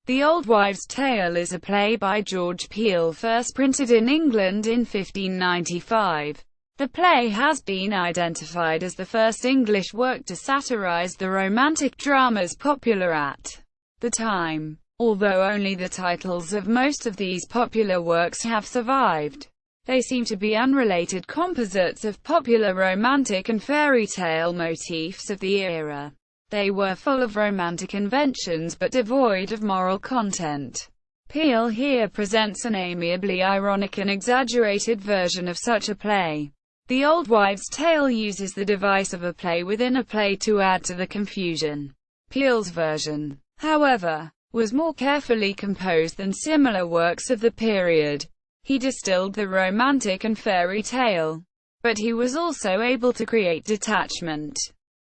The Old Wives' Tale is a play by George Peele first printed in England in 1595. The play has been identified as the first English work to satirize the romantic dramas popular at the time, although only the titles of most of these popular works have survived. They seem to be unrelated composites of popular romantic and fairy tale motifs of the era. They were full of romantic inventions but devoid of moral content. Peele here presents an amiably ironic and exaggerated version of such a play. The Old Wives' Tale uses the device of a play within a play to add to the confusion. Peele's version, however, was more carefully composed than similar works of the period. He distilled the romantic and fairy tale, but he was also able to create detachment.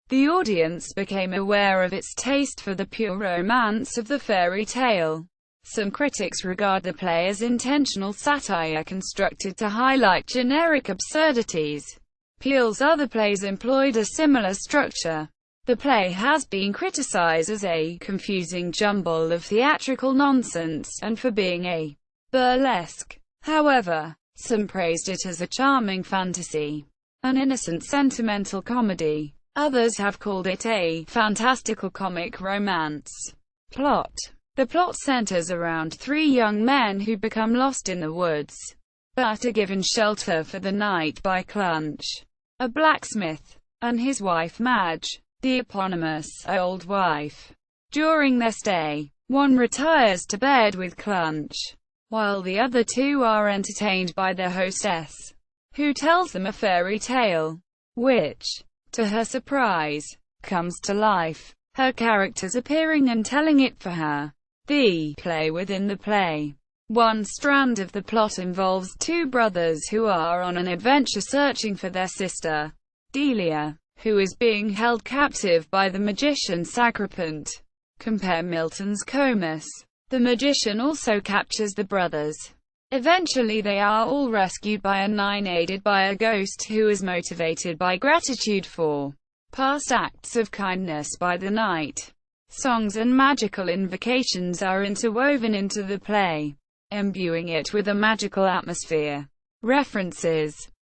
The audience became aware of its taste for the pure romance of the fairy tale. Some critics regard the play as intentional satire constructed to highlight generic absurdities. Peele's other plays employed a similar structure. The play has been criticized as a confusing jumble of theatrical nonsense, and for being a burlesque. However, some praised it as a charming fantasy, an innocent sentimental comedy. Others have called it a fantastical comic romance. Plot. The plot centers around three young men who become lost in the woods, but are given shelter for the night by Clunch, a blacksmith, and his wife Madge, the eponymous old wife. During their stay, one retires to bed with Clunch, while the other two are entertained by their hostess, who tells them a fairy tale, which, to her surprise, comes to life, her characters appearing and telling it for her. The play within the play. One strand of the plot involves two brothers who are on an adventure searching for their sister, Delia, who is being held captive by the magician Sacripant. Compare Milton's Comus. The magician also captures the brothers. Eventually they are all rescued by a nine aided by a ghost who is motivated by gratitude for past acts of kindness by the night. Songs and magical invocations are interwoven into the play, imbuing it with a magical atmosphere. References.